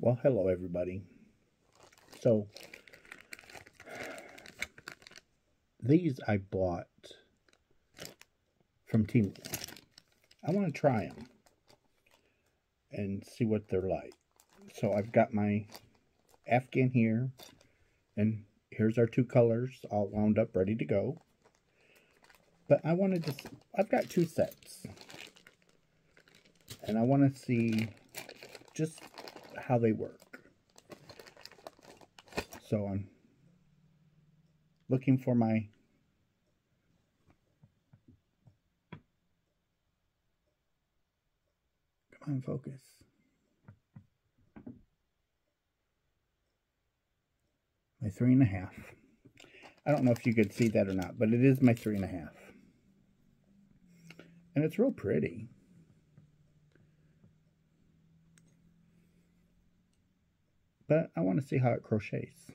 Well, hello everybody. So, these I bought from Temu. I want to try them and see what they're like. So I've got my Afghan here, and here's our two colors all wound up, ready to go. But I've got two sets, and I want to see just how they work. So I'm looking for my come on, focus. My 3.5. I don't know if you could see that or not, but it is my 3.5. And it's real pretty. But I want to see how it crochets,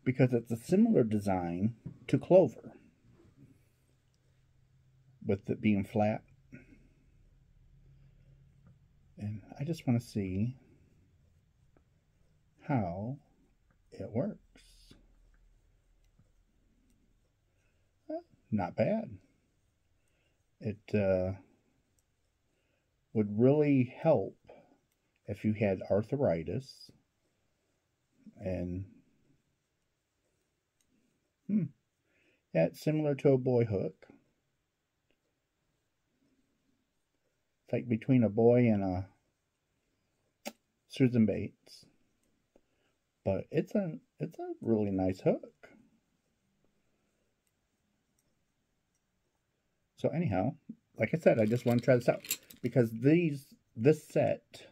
because it's a similar design to Clover, with it being flat. And I just want to see how it works. Not bad. It would really help if you had arthritis. And yeah, it's similar to a boy hook. It's like between a boy and a Susan Bates. But it's a really nice hook. So anyhow, like I said, I just want to try this out, because this set,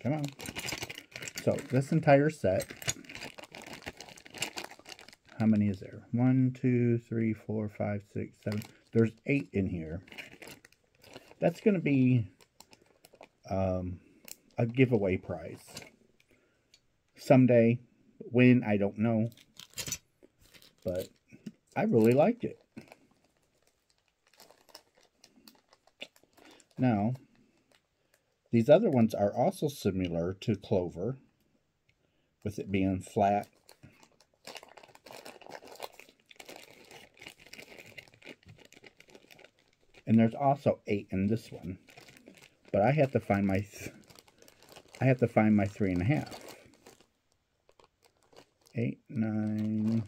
come on. So this entire set, how many is there? 1, 2, 3, 4, 5, 6, 7. There's 8 in here. That's going to be a giveaway prize someday. When, I don't know, but I really liked it. Now, these other ones are also similar to Clover, with it being flat. And there's also 8 in this one, but I have to find my 3.5. 8, 9.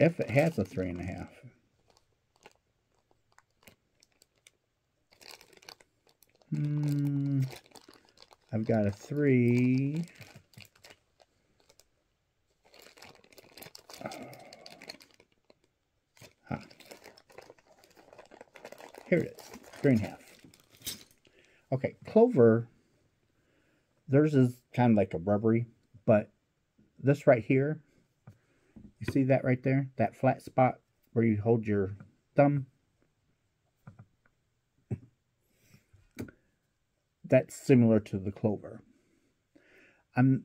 If it has a 3.5. I've got a 3. Here it is, 3.5. Okay, Clover, theirs is kind of like a rubbery, but this right here, you see that right there? That flat spot where you hold your thumb? That's similar to the Clover. I'm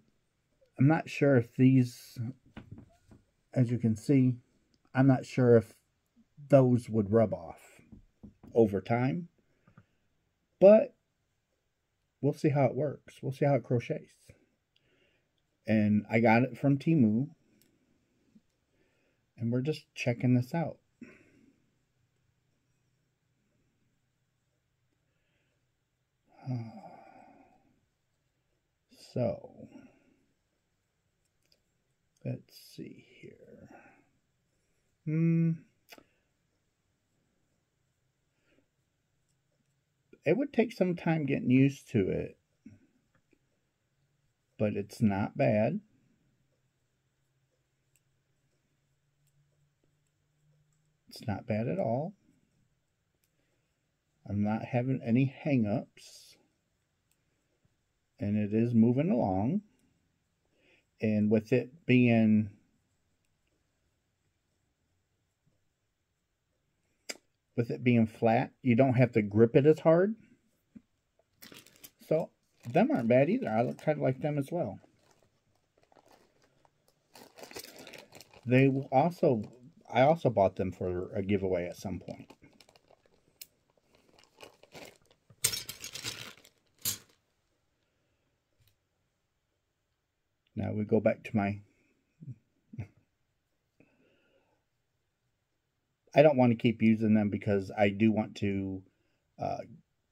not sure if these, as you can see, I'm not sure if those would rub off over time, but we'll see how it works. We'll see how it crochets. And I got it from Temu, and we're just checking this out. So let's see here. It would take some time getting used to it, but it's not bad. It's not bad at all. I'm not having any hang-ups, and it is moving along. And with it being flat, you don't have to grip it as hard. So them aren't bad either. I kind of like them as well. I also bought them for a giveaway at some point. Now we go back to my... I don't want to keep using them because I do want to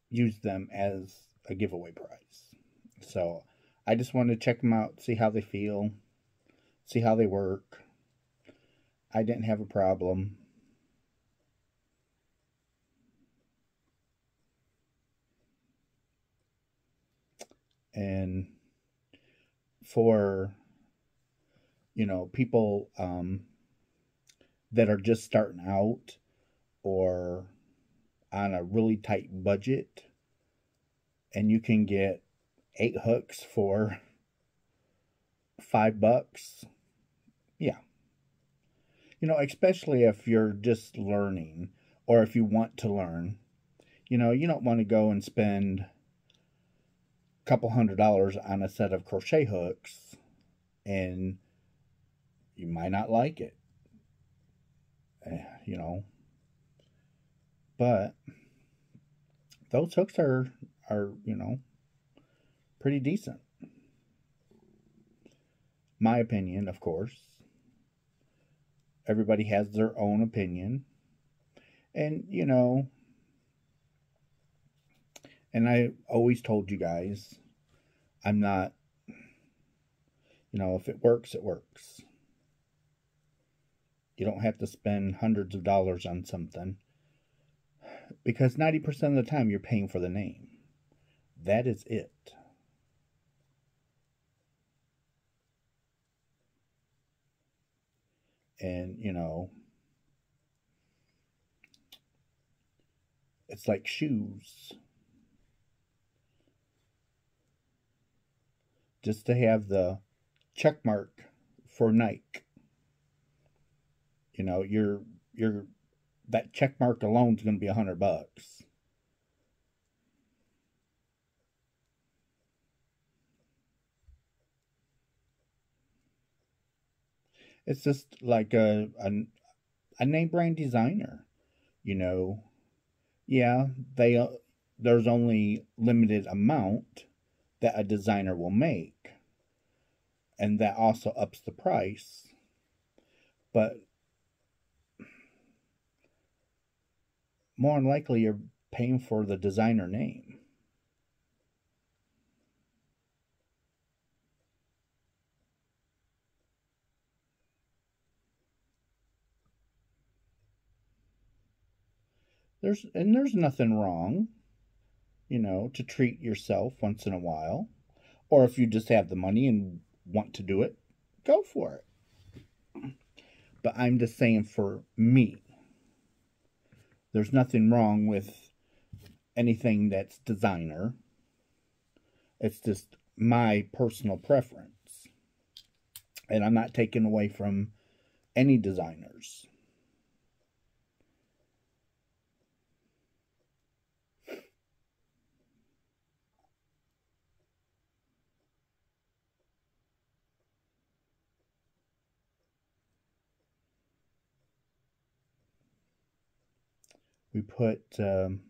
use them as a giveaway prize. So I just want to check them out, see how they feel, see how they work. I didn't have a problem. And for, you know, people that are just starting out or on a really tight budget, and you can get 8 hooks for $5, yeah. You know, especially if you're just learning or if you want to learn. You know, you don't want to go and spend a couple $100 on a set of crochet hooks and you might not like it. You know, but those hooks are, you know, pretty decent. My opinion, of course. Everybody has their own opinion. And, you know, and I always told you guys, I'm not, you know, if it works, it works. You don't have to spend hundreds of dollars on something because 90% of the time you're paying for the name. That is it. And, you know, it's like shoes. Just to have the check mark for Nike. You know, that check mark alone is going to be $100. It's just like a name brand designer. You know, yeah, there's only limited amount that a designer will make, and that also ups the price. But more than likely, you're paying for the designer name. There's nothing wrong, you know, to treat yourself once in a while. Or if you just have the money and want to do it, go for it. But I'm just saying for me, there's nothing wrong with anything that's designer. It's just my personal preference. And I'm not taking away from any designers. We put 10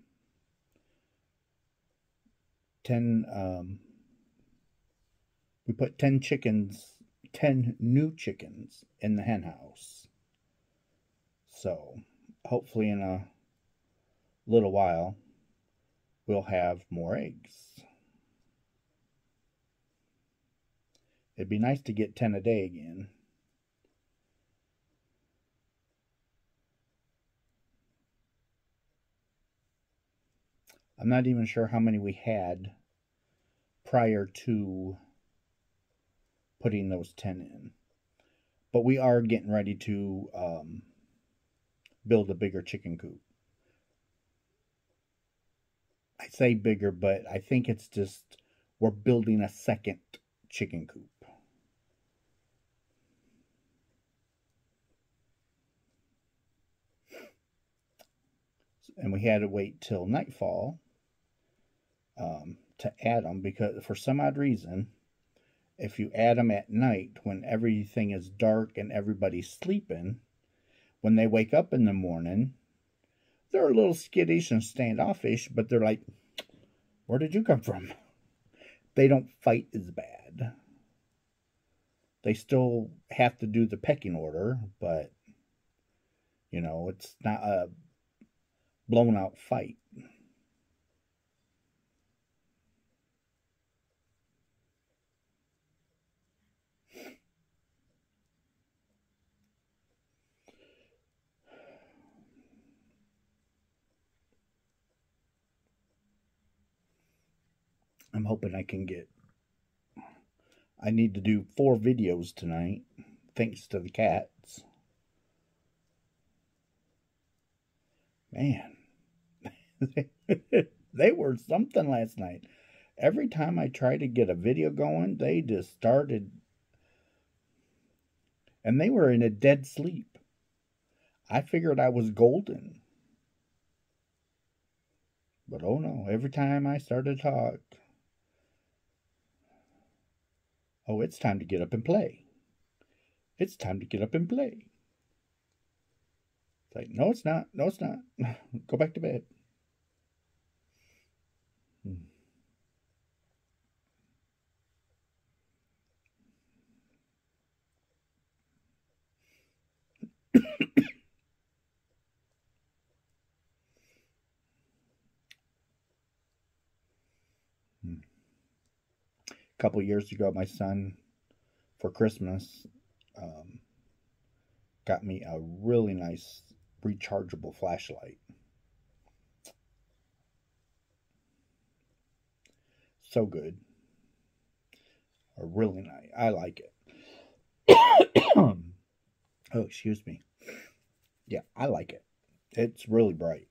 we put 10 chickens, 10 new chickens in the hen house. So hopefully in a little while we'll have more eggs. It'd be nice to get 10 a day again. I'm not even sure how many we had prior to putting those 10 in. But we are getting ready to build a bigger chicken coop. I say bigger, but I think it's just we're building a second chicken coop. And we had to wait till nightfall to add them because for some odd reason, if you add them at night when everything is dark and everybody's sleeping, when they wake up in the morning, they're a little skittish and standoffish, but they're like, where did you come from? They don't fight as bad. They still have to do the pecking order, but, you know, it's not a blown out fight. I'm hoping I can get. I need to do 4 videos tonight, thanks to the cats. Man, they were something last night. Every time I try to get a video going, they just started. And they were in a dead sleep. I figured I was golden. But oh no, every time I started to talk, oh, it's time to get up and play. It's time to get up and play. It's like, no, it's not. No, it's not. Go back to bed. A couple years ago, my son, for Christmas, got me a really nice rechargeable flashlight. So good. Really nice. I like it. Oh, excuse me. Yeah, I like it. It's really bright,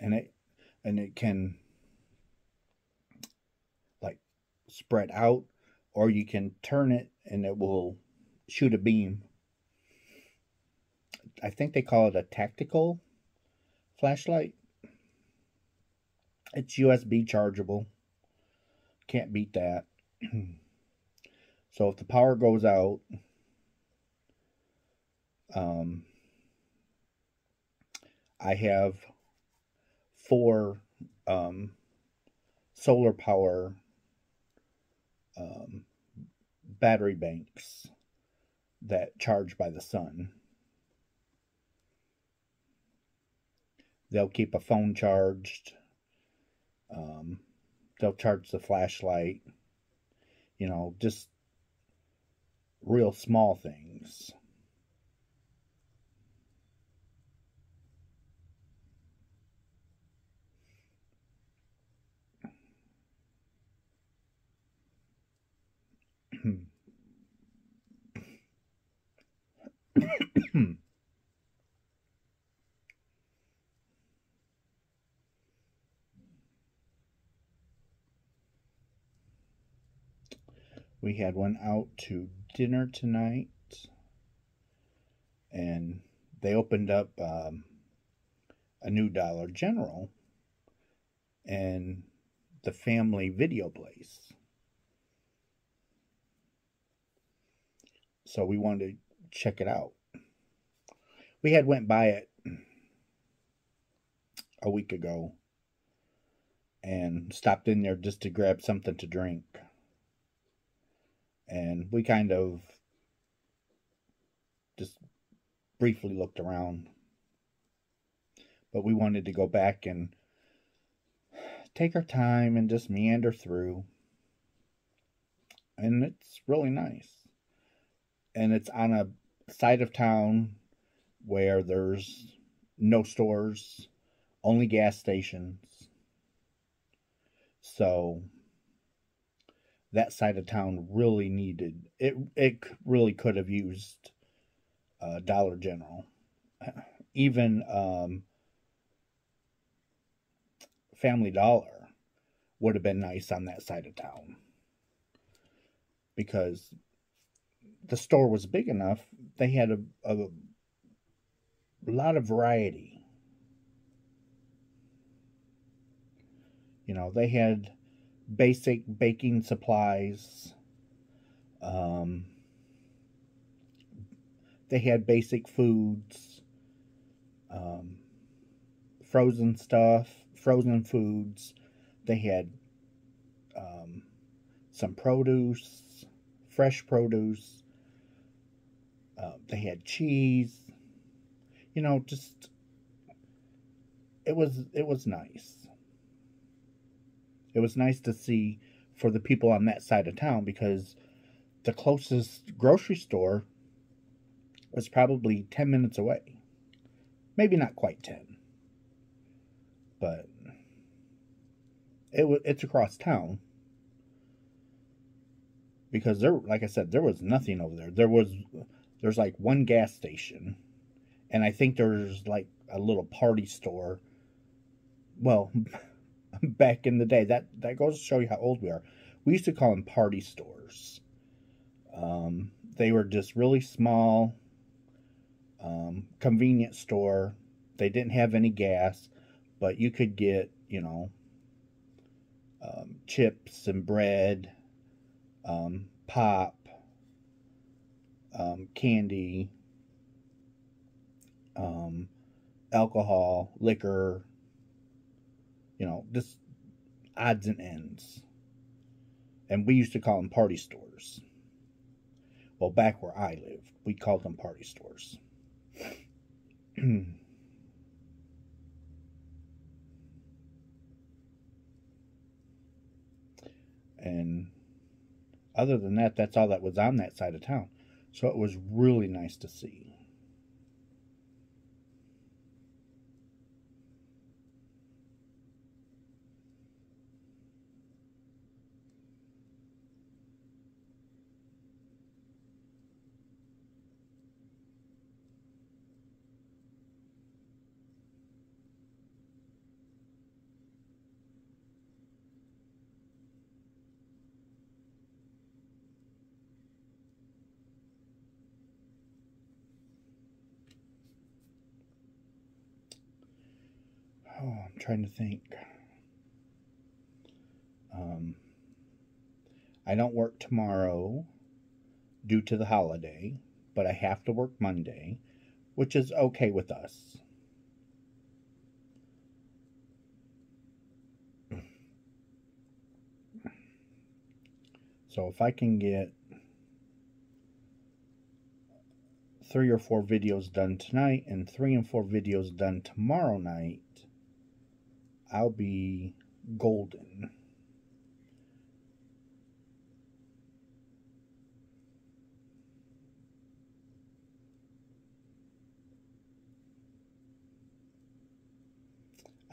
and it can like spread out, or you can turn it and it will shoot a beam. I think they call it a tactical flashlight. It's USB chargeable. Can't beat that. So if the power goes out, I have 4 solar power battery banks that charge by the sun. They'll keep a phone charged. They'll charge the flashlight. You know, just real small things. We had one out to dinner tonight, and they opened up a new Dollar General and the family video place. So we wanted to check it out. We had went by it a week ago and stopped in there just to grab something to drink. And we kind of just briefly looked around. But we wanted to go back and take our time and just meander through. And it's really nice. And it's on a side of town where there's no stores, only gas stations. So that side of town really needed it. It really could have used Dollar General. Even Family Dollar would have been nice on that side of town, because the store was big enough. They had a lot of variety. You know, they had basic baking supplies. They had basic foods, frozen stuff, frozen foods. They had some produce, fresh produce. They had cheese. You know, just it was nice. It was nice to see for the people on that side of town because the closest grocery store was probably 10 minutes away. Maybe not quite 10, but it's across town because there, like I said, there was nothing over there. There's like one gas station, and I think there's like a little party store. Well, back in the day, that goes to show you how old we are. We used to call them party stores. They were just really small, convenience store. They didn't have any gas, but you could get, chips and bread, pop, candy, alcohol, liquor, just odds and ends. And we used to call them party stores. Well, back where I lived, we called them party stores. And other than that, that's all that was on that side of town. So it was really nice to see. Oh, I'm trying to think. I don't work tomorrow due to the holiday, but I have to work Monday, which is okay with us. So if I can get 3 or 4 videos done tonight and 3 and 4 videos done tomorrow night, I'll be golden.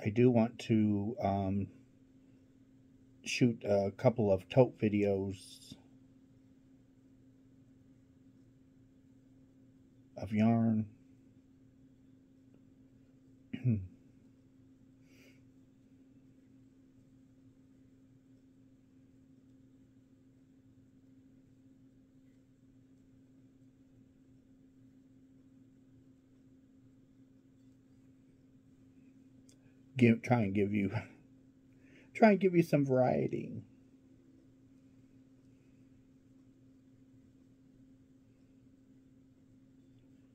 I do want to shoot a couple of tote videos of yarn. Try and give you some variety.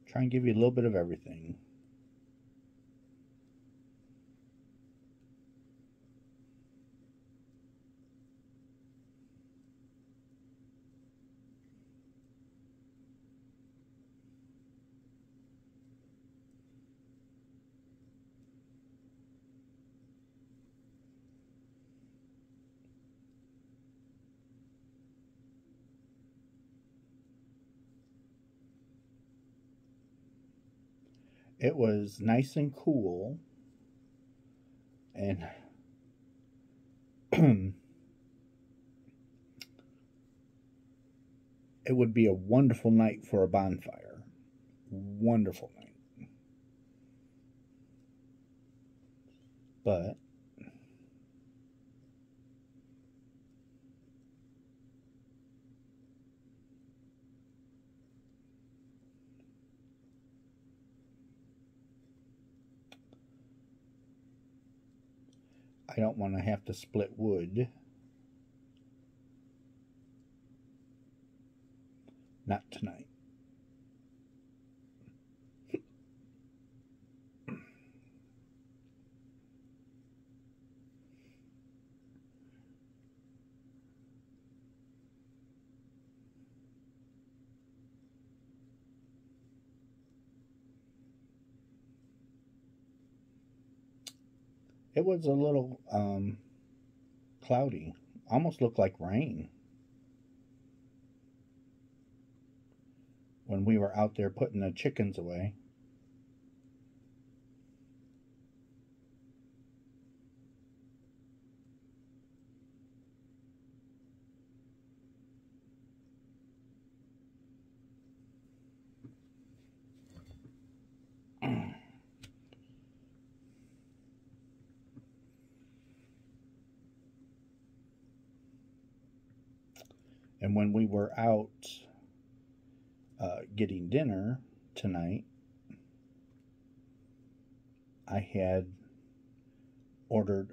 Try and give you a little bit of everything. It was nice and cool, and it would be a wonderful night for a bonfire. Wonderful night. But I don't want to have to split wood. Not tonight. It was a little cloudy. Almost looked like rain when we were out there putting the chickens away. And when we were out getting dinner tonight, I had ordered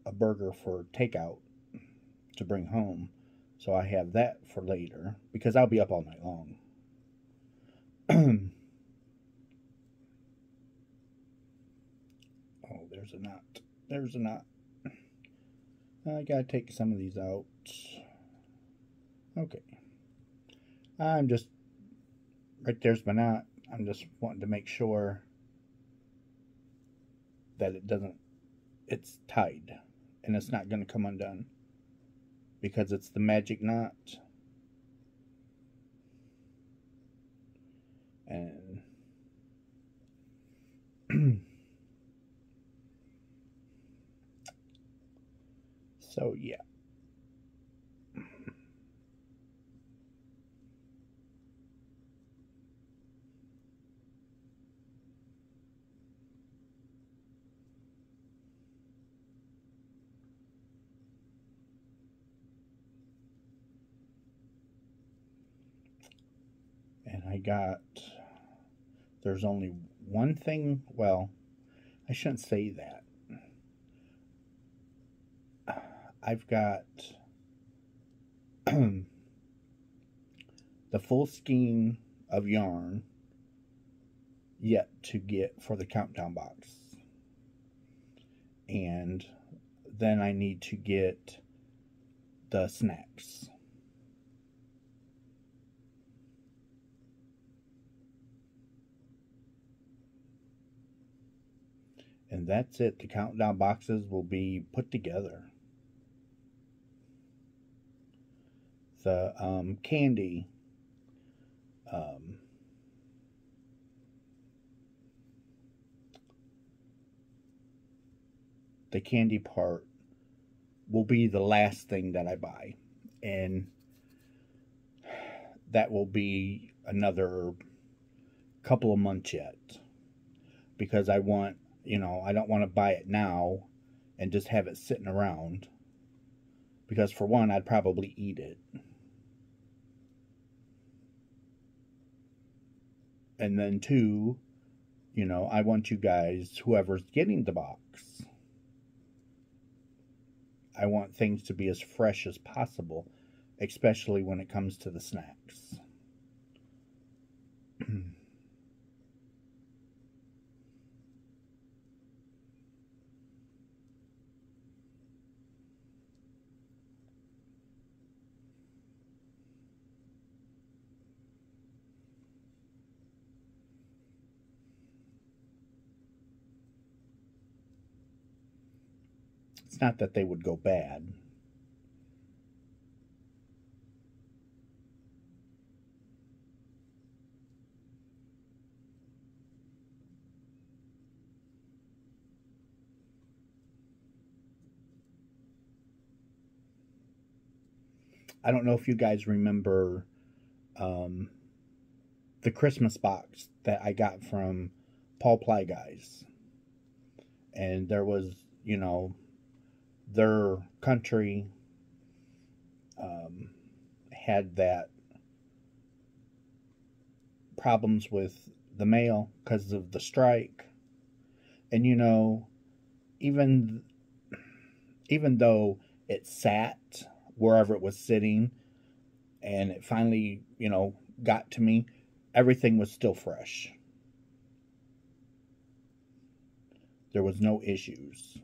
a burger for takeout to bring home. So I have that for later because I'll be up all night long. Oh, there's a knot. There's a knot. I gotta take some of these out. Okay. I'm just, right there's my knot. I'm just wanting to make sure that it's tied and it's not going to come undone because it's the magic knot. And so, yeah. And there's only one thing, well, I shouldn't say that. I've got the full skein of yarn yet to get for the countdown box. And then I need to get the snaps. And that's it. The countdown boxes will be put together. The candy, the candy part will be the last thing that I buy. And that will be another couple of months yet. Because I want, I don't want to buy it now and just have it sitting around. Because for one, I'd probably eat it. And then two, I want you guys, whoever's getting the box, I want things to be as fresh as possible, especially when it comes to the snacks. It's not that they would go bad. I don't know if you guys remember the Christmas box that I got from Paul Ply Guys. And there was, their country had that problems with the mail because of the strike. And even though it sat wherever it was sitting and it finally, got to me, everything was still fresh. There was no issues.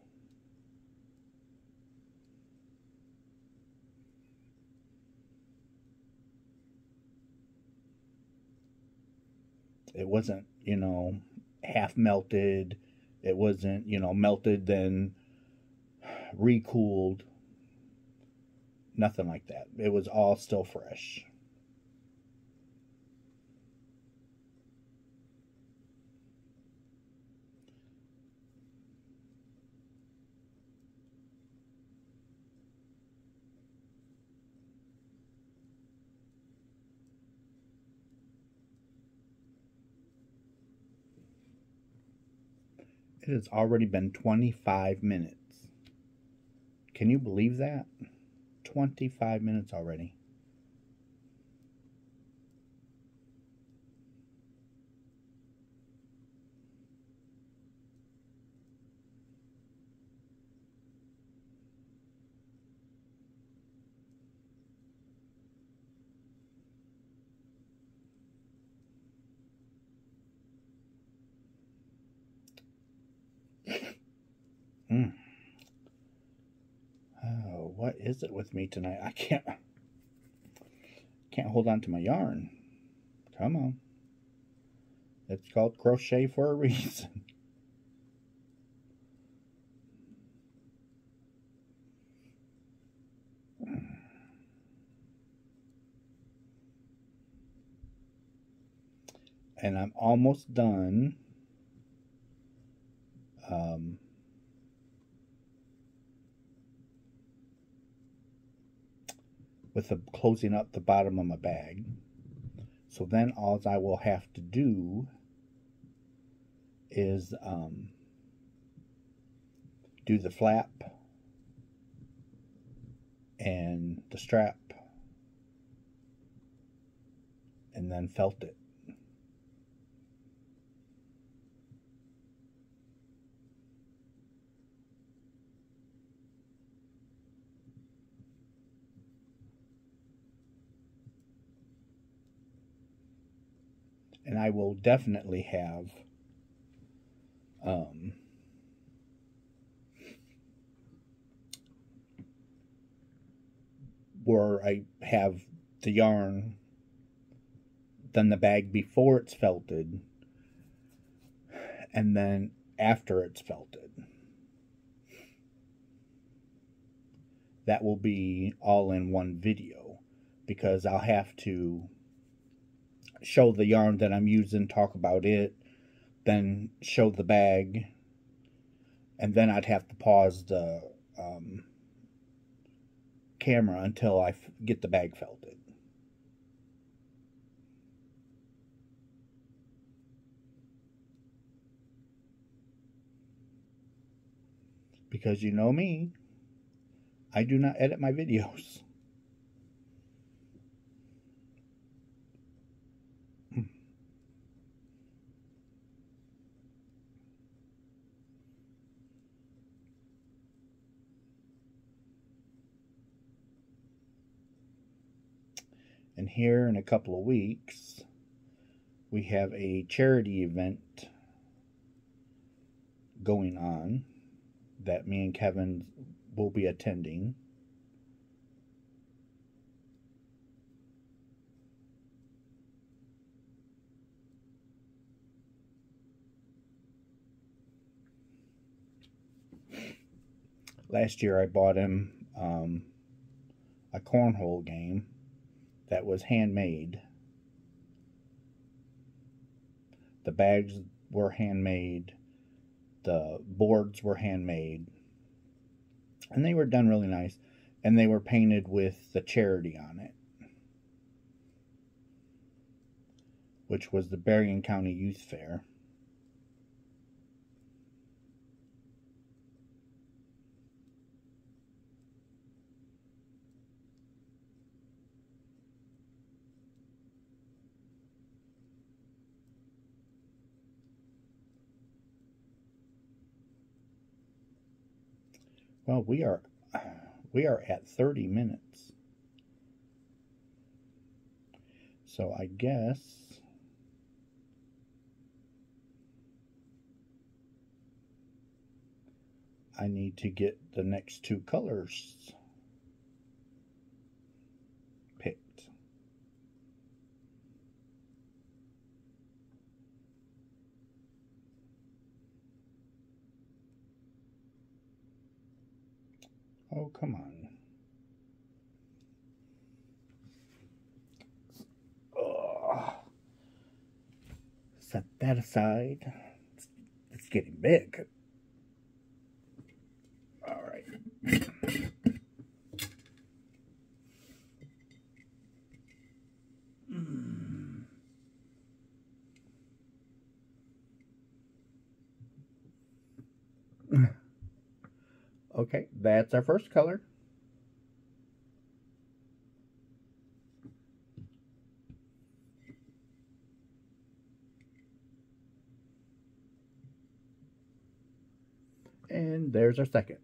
It wasn't, half melted. It wasn't, melted then recooled, nothing like that. It was all still fresh. It has already been 25 minutes. Can you believe that? 25 minutes already. Oh, what is it with me tonight? I can't hold on to my yarn. Come on. It's called crochet for a reason. And I'm almost done. With the closing up the bottom of my bag. So then all I will have to do is do the flap and the strap and then felt it. And I will definitely have where I have the yarn, then the bag before it's felted, and then after it's felted. That will be all in one video, because I'll have to show the yarn that I'm using, talk about it, then show the bag, and then I'd have to pause the camera until I get the bag felted. Because you know me, I do not edit my videos. And here in a couple of weeks, we have a charity event going on that me and Kevin will be attending. Last year I bought him a cornhole game that was handmade. The bags were handmade. The boards were handmade. And they were done really nice. And they were painted with the charity on it, which was the Berrien County Youth Fair. Well, we are at 30 minutes. So I guess I need to get the next two colors picked. Oh, come on. Oh. Set that aside. It's getting big. All right. Okay, that's our first color. And there's our second.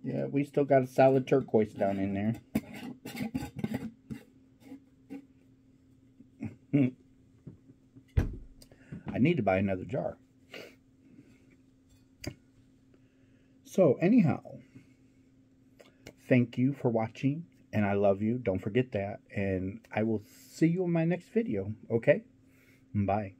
Yeah, we still got a solid turquoise down in there. I need to buy another jar. So anyhow, thank you for watching, and I love you. Don't forget that. And I will see you in my next video, okay? Bye.